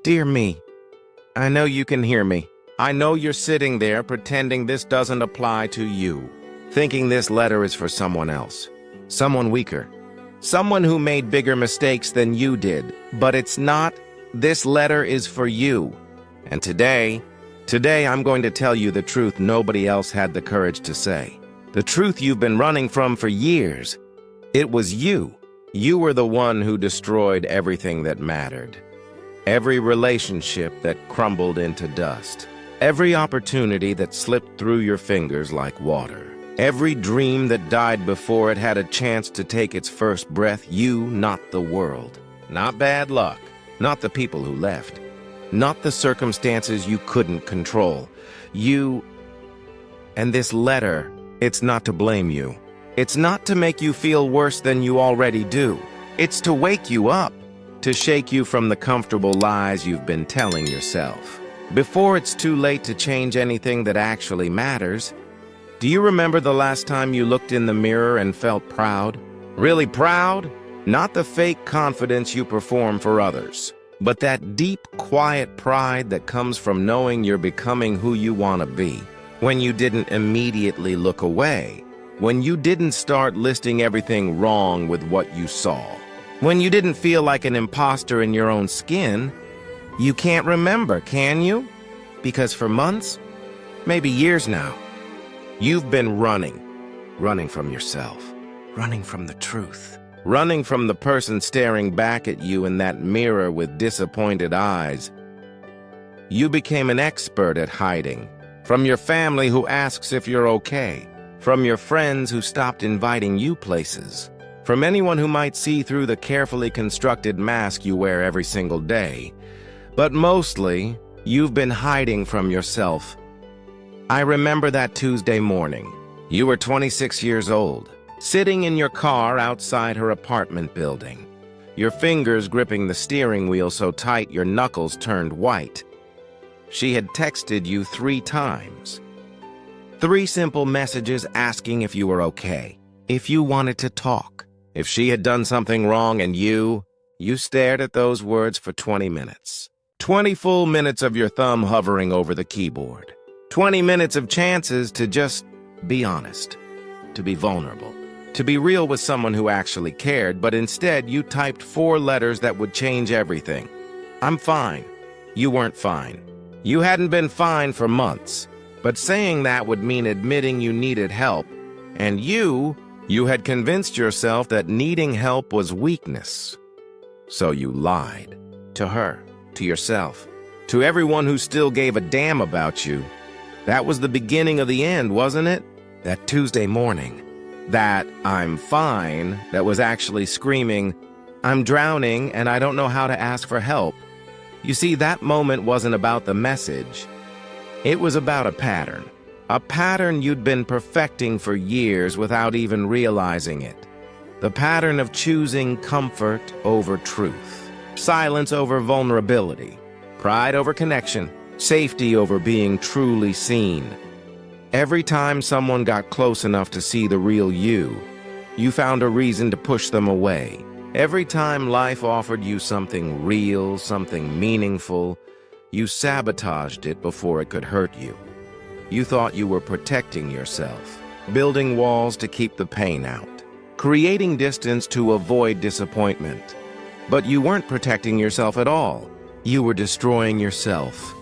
Dear me, I know you can hear me. I know you're sitting there pretending this doesn't apply to you, thinking this letter is for someone else, someone weaker, someone who made bigger mistakes than you did. But it's not. This letter is for you. And today I'm going to tell you the truth nobody else had the courage to say. The truth you've been running from for years. It was you. You were the one who destroyed everything that mattered. Every relationship that crumbled into dust. Every opportunity that slipped through your fingers like water. Every dream that died before it had a chance to take its first breath. You, not the world. Not bad luck. Not the people who left. Not the circumstances you couldn't control. You. And this letter, it's not to blame you. It's not to make you feel worse than you already do. It's to wake you up, to shake you from the comfortable lies you've been telling yourself. Before it's too late to change anything that actually matters. Do you remember the last time you looked in the mirror and felt proud? Really proud? Not the fake confidence you perform for others, but that deep, quiet pride that comes from knowing you're becoming who you want to be. When you didn't immediately look away. When you didn't start listing everything wrong with what you saw. When you didn't feel like an imposter in your own skin. You can't remember, can you? Because for months, maybe years now, you've been running from yourself, running from the truth. Running from the person staring back at you in that mirror with disappointed eyes. You became an expert at hiding. From your family who asks if you're okay. From your friends who stopped inviting you places. From anyone who might see through the carefully constructed mask you wear every single day. But mostly, you've been hiding from yourself. I remember that Tuesday morning. You were 26 years old. Sitting in your car outside her apartment building, your fingers gripping the steering wheel so tight your knuckles turned white. She had texted you 3 times. 3 simple messages asking if you were okay, if you wanted to talk, if she had done something wrong, and you stared at those words for 20 minutes. 20 full minutes of your thumb hovering over the keyboard. 20 minutes of chances to just be honest, to be vulnerable. To be real with someone who actually cared, but instead you typed 4 letters that would change everything. I'm fine. You weren't fine. You hadn't been fine for months, but saying that would mean admitting you needed help. And you had convinced yourself that needing help was weakness. So you lied. To her, to yourself, to everyone who still gave a damn about you. That was the beginning of the end, wasn't it? That Tuesday morning. That I'm fine that was actually screaming, I'm drowning and I don't know how to ask for help. You see, that moment wasn't about the message. It was about a pattern. A pattern you'd been perfecting for years without even realizing it. The pattern of choosing comfort over truth. Silence over vulnerability. Pride over connection. Safety over being truly seen. Every time someone got close enough to see the real you found a reason to push them away. Every time life offered you something real, something meaningful, you sabotaged it before it could hurt you. You thought you were protecting yourself, building walls to keep the pain out, creating distance to avoid disappointment. But you weren't protecting yourself at all. You were destroying yourself.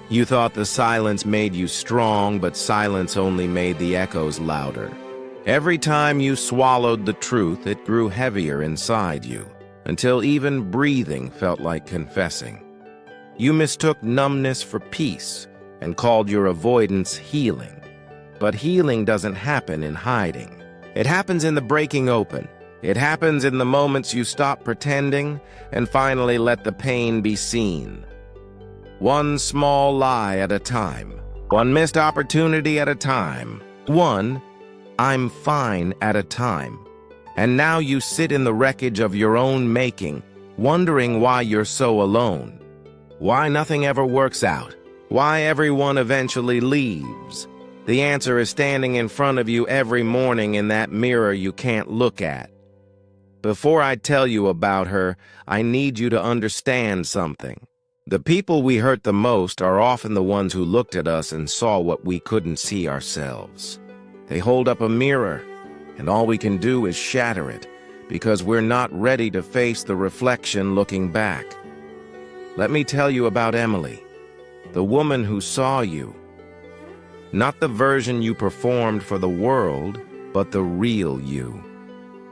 You thought the silence made you strong, but silence only made the echoes louder. Every time you swallowed the truth, it grew heavier inside you, until even breathing felt like confessing. You mistook numbness for peace and called your avoidance healing. But healing doesn't happen in hiding. It happens in the breaking open. It happens in the moments you stop pretending and finally let the pain be seen. One small lie at a time. One missed opportunity at a time. One, I'm fine at a time. And now you sit in the wreckage of your own making, wondering why you're so alone. Why nothing ever works out. Why everyone eventually leaves. The answer is standing in front of you every morning in that mirror you can't look at. Before I tell you about her, I need you to understand something. The people we hurt the most are often the ones who looked at us and saw what we couldn't see ourselves. They hold up a mirror, and all we can do is shatter it because we're not ready to face the reflection looking back. Let me tell you about Emily, the woman who saw you. Not the version you performed for the world, but the real you.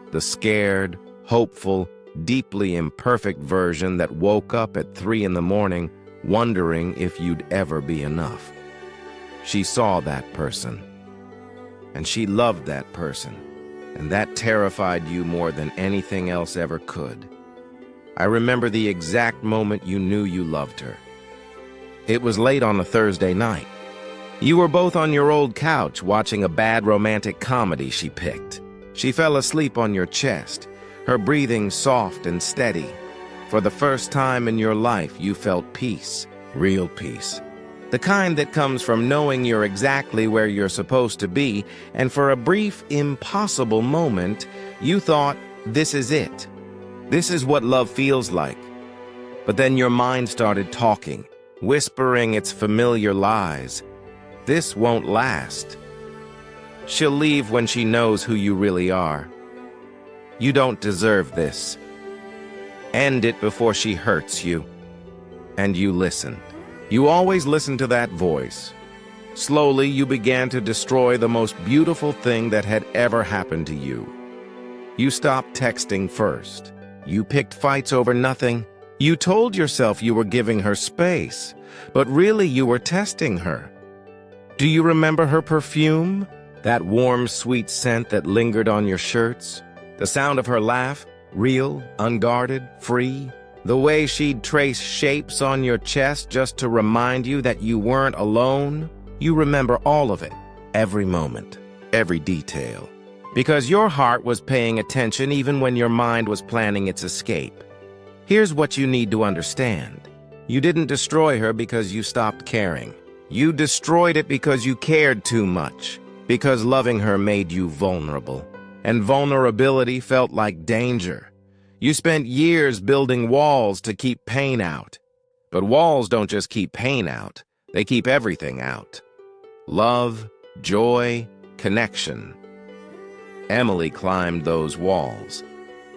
The scared, hopeful, deeply imperfect version that woke up at 3 in the morning wondering if you'd ever be enough. She saw that person, and she loved that person, and that terrified you more than anything else ever could. I remember the exact moment you knew you loved her. It was late on a Thursday night. You were both on your old couch watching a bad romantic comedy she picked. She fell asleep on your chest, her breathing soft and steady. For the first time in your life, you felt peace, real peace. The kind that comes from knowing you're exactly where you're supposed to be, and for a brief, impossible moment, you thought, this is it. This is what love feels like. But then your mind started talking, whispering its familiar lies. This won't last. She'll leave when she knows who you really are. You don't deserve this. End it before she hurts you. And you listened. You always listened to that voice. Slowly, you began to destroy the most beautiful thing that had ever happened to you. You stopped texting first. You picked fights over nothing. You told yourself you were giving her space, but really you were testing her. Do you remember her perfume? That warm, sweet scent that lingered on your shirts? The sound of her laugh, real, unguarded, free? The way she'd trace shapes on your chest just to remind you that you weren't alone? You remember all of it, every moment, every detail. Because your heart was paying attention even when your mind was planning its escape. Here's what you need to understand. You didn't destroy her because you stopped caring. You destroyed it because you cared too much. Because loving her made you vulnerable. And vulnerability felt like danger. You spent years building walls to keep pain out. But walls don't just keep pain out, they keep everything out. Love, joy, connection. Emily climbed those walls.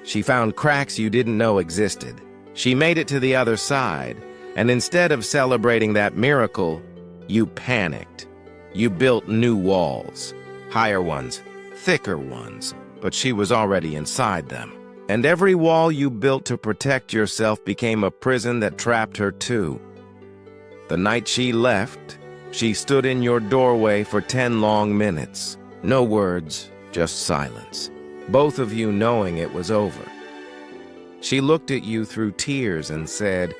She found cracks you didn't know existed. She made it to the other side, and instead of celebrating that miracle, you panicked. You built new walls, higher ones, thicker ones, but she was already inside them. And every wall you built to protect yourself became a prison that trapped her too. The night she left, she stood in your doorway for 10 long minutes. No words, just silence. Both of you knowing it was over. She looked at you through tears and said,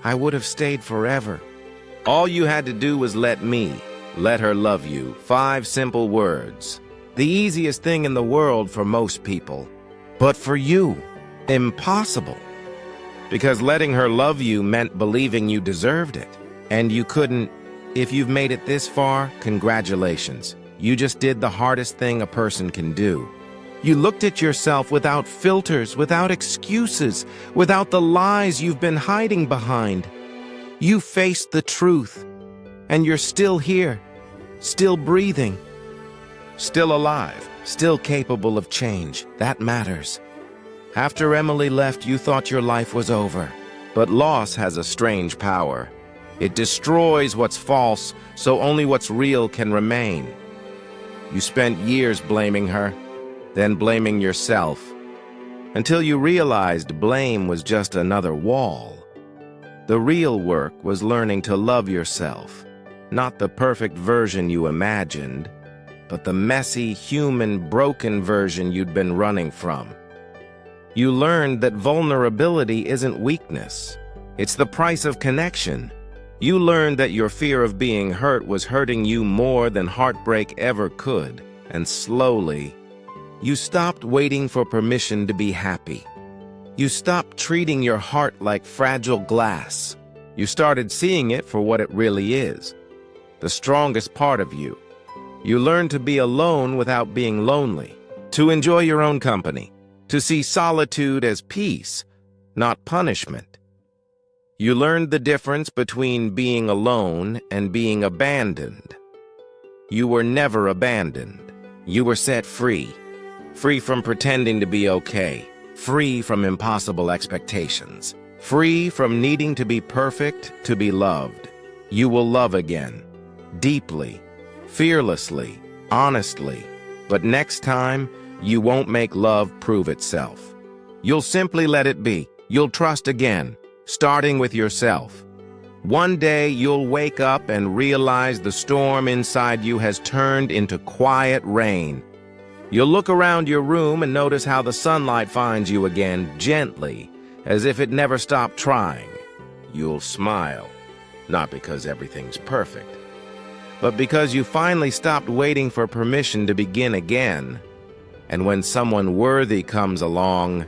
I would have stayed forever. All you had to do was let her love you. 5 simple words. The easiest thing in the world for most people. But for you, impossible. Because letting her love you meant believing you deserved it. And you couldn't. If you've made it this far, congratulations. You just did the hardest thing a person can do. You looked at yourself without filters, without excuses, without the lies you've been hiding behind. You faced the truth. And you're still here, still breathing, still alive. Still capable of change. That matters. After Emily left, you thought your life was over. But loss has a strange power. It destroys what's false, so only what's real can remain. You spent years blaming her, then blaming yourself, until you realized blame was just another wall. The real work was learning to love yourself, not the perfect version you imagined, but the messy, human, broken version you'd been running from. You learned that vulnerability isn't weakness. It's the price of connection. You learned that your fear of being hurt was hurting you more than heartbreak ever could. And slowly, you stopped waiting for permission to be happy. You stopped treating your heart like fragile glass. You started seeing it for what it really is, the strongest part of you. You learned to be alone without being lonely, to enjoy your own company, to see solitude as peace, not punishment. You learned the difference between being alone and being abandoned. You were never abandoned. You were set free. Free from pretending to be okay. Free from impossible expectations. Free from needing to be perfect to be loved. You will love again. Deeply. Fearlessly. Honestly. But next time, you won't make love prove itself. You'll simply let it be. You'll trust again, starting with yourself. One day, you'll wake up and realize the storm inside you has turned into quiet rain. You'll look around your room and notice how the sunlight finds you again, gently, as if it never stopped trying. You'll smile, not because everything's perfect, but because you finally stopped waiting for permission to begin again. And when someone worthy comes along,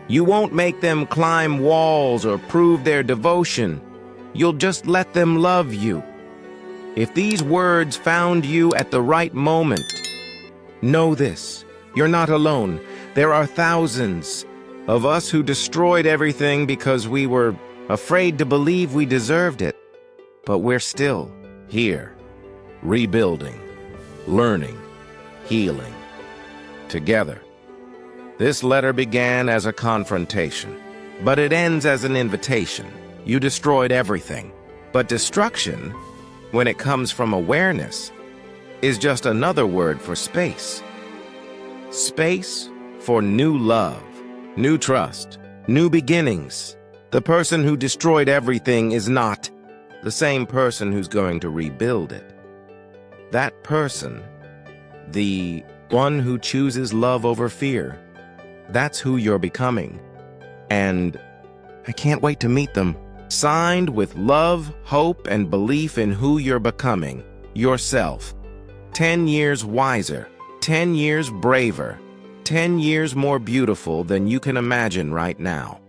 you won't make them climb walls or prove their devotion. You'll just let them love you. If these words found you at the right moment, know this: you're not alone. There are thousands of us who destroyed everything because we were afraid to believe we deserved it. But we're still here, rebuilding, learning, healing, together. This letter began as a confrontation, but it ends as an invitation. You destroyed everything. But destruction, when it comes from awareness, is just another word for space. Space for new love, new trust, new beginnings. The person who destroyed everything is not the same person who's going to rebuild it. That person, the one who chooses love over fear, that's who you're becoming. And I can't wait to meet them. Signed with love, hope, and belief in who you're becoming, yourself. 10 years wiser, 10 years braver, 10 years more beautiful than you can imagine right now.